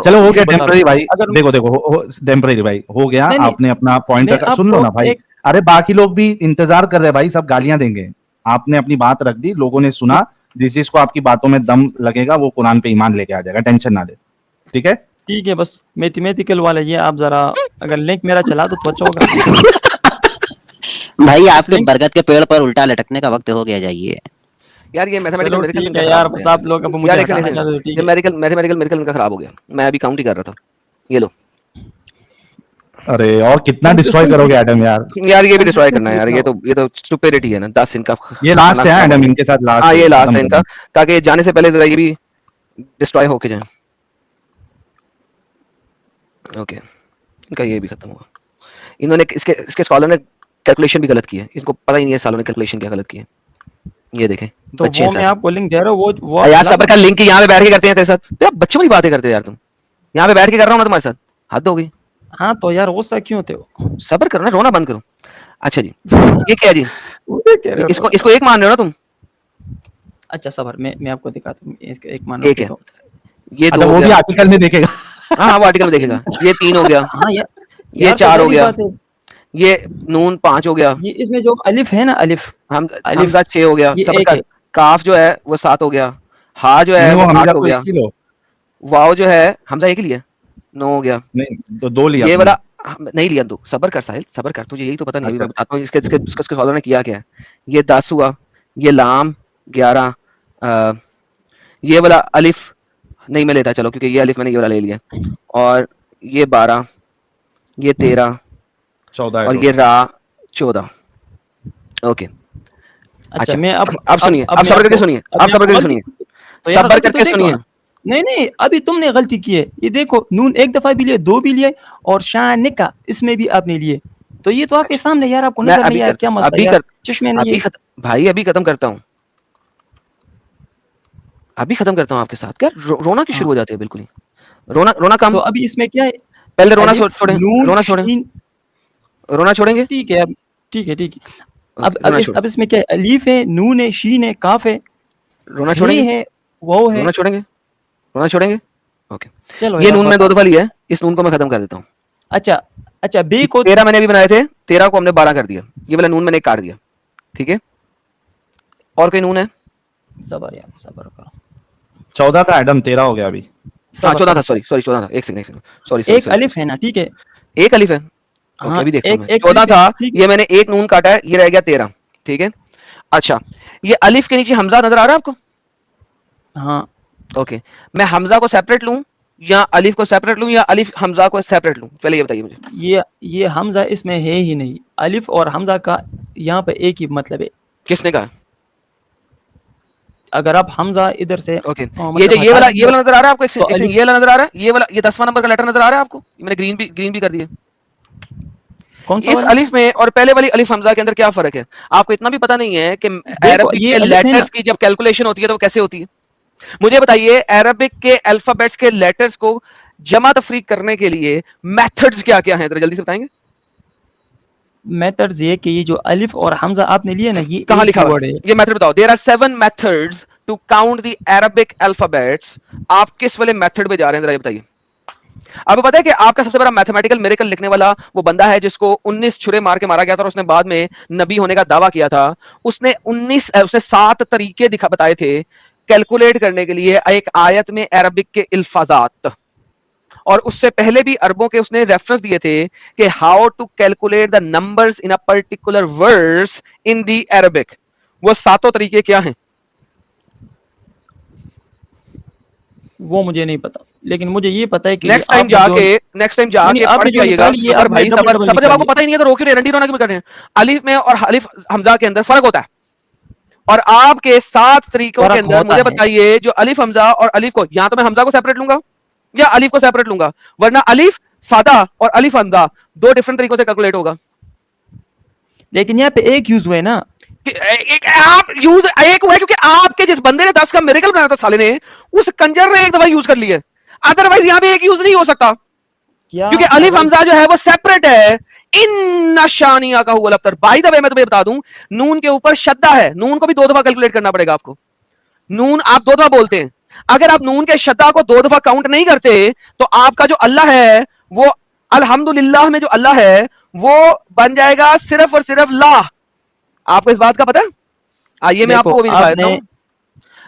چلو ہو گیا ٹیمپرری بھائی, دیکھو ٹیمپرری بھائی ہو گیا, آپ نے اپنا پوائنٹ رکھا. سن لو نا بھائی, ارے باقی لوگ بھی انتظار کر رہے بھائی, سب گالیاں دیں گے. آپ نے اپنی بات رکھ دی, لوگوں نے سنا, جس چیز کو آپ کی باتوں میں دم لگے گا وہ قرآن پہ ایمان لے کے آ جائے گا, ٹینشن نہ لے. ٹھیک ہے ٹھیک ہے, بس میتھمیٹیکل والے یہ آپ ذرا اگر لنک میرا چلا دو تو اچھا ہوگا. بھائی آپ کے برگد کے پیڑ پر الٹا لٹکنے کا وقت ہو گیا, جائیے یار یہ چلو ٹھیک ہے یار, بس آپ لوگ اب مجھے ہٹانا چاہتے ہو. ٹھیک ہے, میتھمیٹیکل ان کا خراب ہو گیا, میں ابھی کاؤنٹ ہی کر رہا تھا. یہ لو. ارے اور کتنا ڈسٹروائے کرو گے ایڈم یار. یار یہ بھی ڈسٹروائے کرنا ہے یار, یہ تو سپیریٹی ہے نا. 10 ان کا یہ لاسٹ ہے ایڈم ان کے ساتھ, لاسٹ. ہاں یہ لاسٹ ہے ان کا, تاکہ جانے سے پہلے ذرا یہ بھی ڈسٹروائے ہو کے جائیں. اوکے ان کا یہ بھی ختم ہوا. انہوں نے اس کے اسکالر نے کیلکولیشن بھی غلط کی ہے, ان کو پتہ ہی نہیں ہے سالوں نے کیلکولیشن کیا غلط کی ہے. یہ دیکھیں تو بچے وہ میں آپ کو لنک دے رہا ہوں, وہ یار صبر کا لنک یہاں پہ بیٹھ کے کرتے ہیں تیرے ساتھ. یار بچوں والی باتیں کرتے یار, تم یہاں پہ بیٹھ کے کر رہا ہوں میں تمہارے ساتھ, حد ہو گئی. ہاں تو یار غصہ کیوں ہوتے ہو, صبر کرو نا, رونا بند کرو. اچھا جی یہ کیا جی, اس کو ایک مان رہے ہو نا تم. اچھا صبر, میں آپ کو دکھاتا ہوں ایک مان. ایک ہے یہ, وہ بھی آرٹیکل میں دیکھے گا. ہاں وہ آرٹیکل میں دیکھے گا. یہ 3 ہو گیا, یہ 4 ہو گیا, یہ نون 5 ہو گیا, یہ اس میں جو الف ہے نا, الف حمزہ 6 ہو گیا, صبر کا کاف جو ہے وہ 7 ہو گیا, ہا جو ہے وہ 8 ہو گیا, واو جو ہے حمزہ ایک لیا 9 ہو گیا. نہیں 2 لیا, یہ والا نہیں لیا 2. صبر کر ساحل, صبر کر, تجھے یہی تو پتہ نہیں. میں بتاتا ہوں اس کے سوالوں نے کیا کیا ہے. یہ 10 ہوا, یہ لام 11, یہ والا الف نہیں میں لیتا چلو, کیونکہ یہ الف میں نے یہ والا لے لیا, اور یہ 12, یہ 13, 14 اور یہ را 14. اوکے اچھا اب سنیے, اب صبر کر کے سنیے, اب صبر کر کے سنیے, صبر کر کے سنیے. نہیں ابھی تم نے غلطی کی ہے. یہ دیکھو نون ایک دفعہ بھی لیے, 2 بھی لیے, اور شان کا اس میں بھی آپ نے لیے. تو یہ تو آپ کے سامنے یار, آپ کو نظر نہیں آیا کیا مسئلہ یار, چشمے نہیں ہے بھائی. ابھی ختم کرتا ہوں, ابھی ختم کرتا ہوں آپ کے ساتھ. کیا رونا کی شروع ہو جاتی ہے بالکل ہی, رونا کم. تو ابھی اس میں کیا ہے, پہلے رونا چھوڑیں, رونا چھوڑیں, رونا چھوڑیں گے. ٹھیک ہے, ٹھیک ہے, ٹھیک ہے. اب اس میں کیا ہے, الف ہے, نون ہے, شین ہے, کاف ہے, رونا چھوڑیں گے, ہے, واو ہے. رونا چھوڑیں گے, رونا چھوڑیں گے. اوکے چلو یہ نون میں 2 دفعہ لیا ہے, اس نون کو میں ختم کر دیتا ہوں. اچھا بے کو 13 میں نے بھی بنائے تھے, 13 کو ہم نے 12 کر دیا. یہ والا نون میں نے کاٹ دیا. ٹھیک ہے, اور کوئی نون ہے. صبر یار, صبر کرو. 14 تھا ایڈم, 13 ہو گیا ابھی. ہاں 14 تھا, سوری 14 تھا. ایک سیکنڈ, سوری ایک الف ہے نا, ٹھیک ہے, ایک الف ہے. اوکے ابھی دیکھتا ہوں میں, 14 تھا, یہ میں نے ایک نون کاٹا ہے, یہ رہ گیا 13. ٹھیک ہے, اچھا یہ الف کے نیچے حمزہ نظر آ رہا ہے آپ کو. ہاں اوکے, میں حمزہ کو سیپریٹ لوں یا الف کو سیپریٹ لوں یا الف حمزہ کو سیپریٹ لوں, پہلے یہ بتائیے مجھے. یہ حمزہ اس میں ہے ہی نہیں. الف اور حمزہ کا یہاں پہ ایک ہی مطلب ہے. کس نے کہا؟ اگر آپ حمزہ ادھر سے اوکے, یہ والا نظر آ رہا ہے آپ کو, یہ والا نظر آ رہا ہے, یہ والا, یہ 10واں نمبر کا لیٹر نظر آ رہا ہے آپ کو. میں نے گرین بھی کر دیا. कौन सा इस वाला? अलिफ में और पहले वाली अलिफ हमजा के अंदर क्या फर्क है? आपको इतना भी पता नहीं है कि अरबिक ये के अलिफ है ना। लेटर्स की जब कैलकुलेशन होती है तो वो कैसे होती है? मुझे बताइए अरबिक के अल्फाबेट्स के लेटर्स को जमा तफरीक करने के लिए मेथड्स क्या क्या हैं, जरा जल्दी से बताएंगे। मेथड्स ये कि ये जो अलिफ और हमजा आपने लिया ना, ये कहां एक लिखा ही हुआ वर्ड है? है। ये मेथड बताओ। There are 7 methods to count the Arabic alphabets. आप किस वाले मेथड पे जा रहे हैं, जरा ये बताइए। आपको पता है कि आपका सबसे बड़ा मैथमेटिकल मिरेकल लिखने वाला वो बंदा है जिसको 19 छुरे मार के मारा गया था और उसने बाद में नबी होने का दावा किया था। उसने 7 तरीके बताए थे कैलकुलेट करने के लिए एक आयत में अरबिक के अल्फाजात, और उससे पहले भी अरबों के उसने रेफरेंस दिए थे कि how to calculate the numbers in a particular words in the Arabic. वो 7 तरीके क्या हैं? वो मुझे नहीं पता, लेकिन मुझे ये पता है कि नेक्स्ट टाइम जाके पढ़ आपने के जो आइएगा। निकाली है, सबर आपने भाई, डबल सबर डबल सबर, जब निकाली आपको पता ही नहीं है तो रोक क्यों रंडी रोना क्यों कर रहे हैं? अलिफ में और अलिफ हमजा के अंदर फर्क होता है, और आपके 7 तरीकों के फर्क अंदर होता मुझे है। बताइए जो अलिफ हमजा और अलिफ को, या तो मैं हमजा को सेपरेट लूंगा या अलिफ को सेपरेट लूंगा, वरना अलिफ सादा और अलिफ हमजा 2 डिफरेंट तरीकों से कैलकुलेट होगा। लेकिन यहाँ पे एक यूज हुआ है ना। एक आप यूज एक हुआ है क्योंकि आपके जिस बंदे ने 10 का मिरेकल बनाया था साले ने, उस कंजर ने एक दफा यूज कर ली है, अदरवाइज यहाँ पे एक यूज नहीं हो सकता, क्या क्योंकि अलिफ हमजा जो है वो सेपरेट है। इन शानिया का हुआ लफ्तर। बाय द वे मैं तुम्हें बता दूं, नून के ऊपर शद्दा है, नून को भी 2 दफा कैलकुलेट करना पड़ेगा आपको। नून आप 2 दफा बोलते हैं, अगर आप नून के शद्दा को 2 दफा काउंट नहीं करते तो आपका जो अल्लाह है वो अल्हम्दुलिल्लाह में जो अल्लाह है वो बन जाएगा सिर्फ और सिर्फ ला। आपको इस बात का पता है? आइए मैं आपको वो भी दिखा देता हूं।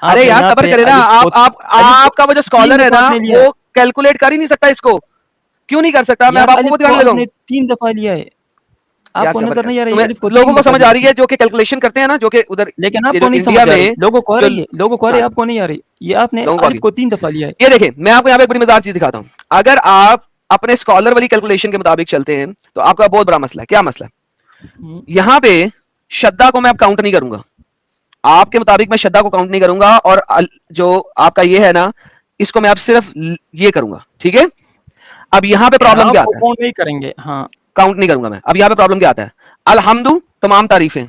अरे यार सबर करे ना, आपका वो जो स्कॉलर है ना वो कैलकुलेट कर ही नहीं सकता इसको। क्यों नहीं कर सकता? मैं आपको वो दिखाने लगा हूं। 3 दफा लिया है, आपको नजर नहीं आ रही है? लोगों को समझ आ रही है जो कि कैलकुलेशन करते हैं ना, जो कि उधर, लेकिन आपको नहीं समझ आ रही। लोगों को आ रही है, लोगों को आ रही है, आपको नहीं आ रही। ये आपने अलिफ को 3 दफा लिया है। ये देखिए मैं आपको यहाँ पे एक बड़ी मजेदार चीज दिखाता हूँ। अगर आप अपने स्कॉलर वाली कैलकुलेशन के मुताबिक चलते हैं तो आपका बहुत बड़ा मसला है। क्या मसला है? यहाँ पे शद्दा को मैं अब काउंट नहीं करूंगा, आपके मुताबिक मैं शद्दा को काउंट नहीं करूंगा, और जो आपका ये है ना इसको मैं अब सिर्फ ये करूंगा, ठीक है? अब यहाँ पे प्रॉब्लम क्या आता है? काउंट नहीं करेंगे, हाँ काउंट नहीं करूंगा मैं। अब यहाँ पे प्रॉब्लम क्या आता है? अलहम्दु तमाम तारीफें,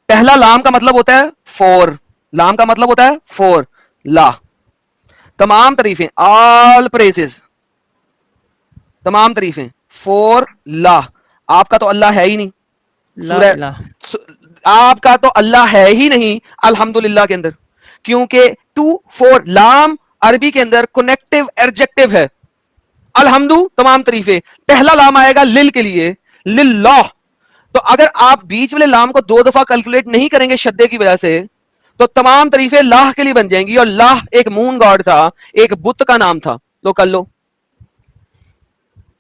पहला लाम का मतलब होता है 4, लाम का मतलब होता है 4, ला तमाम तारीफें, ऑल प्रेजेस, तमाम तारीफें 4 ला। आपका तो अल्लाह है ही नहीं, आपका तो अल्लाह है ही नहीं अल्हम्दुलिल्लाह के अंदर, क्योंकि 2 4 लाम अरबी के अंदर कनेक्टिव एडजेक्टिव है। अलहम्दु तमाम तारीफें, पहला लाम आएगा लिल के लिए, लिल्लाह। तो अगर आप बीच वाले लाम को 2 दफा कैलकुलेट नहीं करेंगे शद्दे की वजह से तो तमाम तारीफें लाह के लिए बन जाएंगी, और लाह एक मून गॉड था, एक बुत का नाम था। लो कर लो।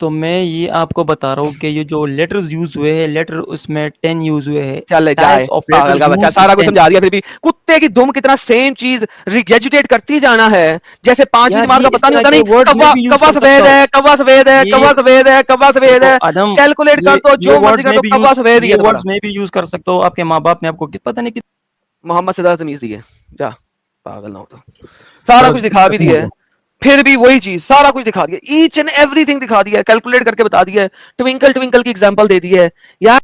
तो मैं ये आपको बता रहा हूँ कि ये जो लेटर्स यूज हुए हैं, लेटर उसमें 10 यूज हुए हैं। चल जाए पागल का बच्चा, सारा कुछ समझा दिया, फिर भी कुत्ते की दुम कितना सेम चीज रिगेजिटेट करती जाना है, जैसे 5वीं जमात का पता नहीं होता। नहीं कव्वा सफेद है, कव्वा सफेद है, कव्वा सफेद है, कव्वा सफेद है, कैलकुलेट कर दो जो मर्जी कर दो, कव्वा सफेद ही है। वर्ड्स में भी यूज कर सकते हो। आपके माँ बाप ने आपको पता नहीं मोहम्मद से ज्यादा तमीज दी है, जा पागल ना हो तो। सारा कुछ दिखा भी दिया है, फिर भी वही चीज, सारा कुछ दिखा दिया, ईच एंड एवरीथिंग दिखा दिया है, कैलकुलेट करके बता दिया है, ट्विंकल ट्विंकल की एग्जांपल दे दी है यार।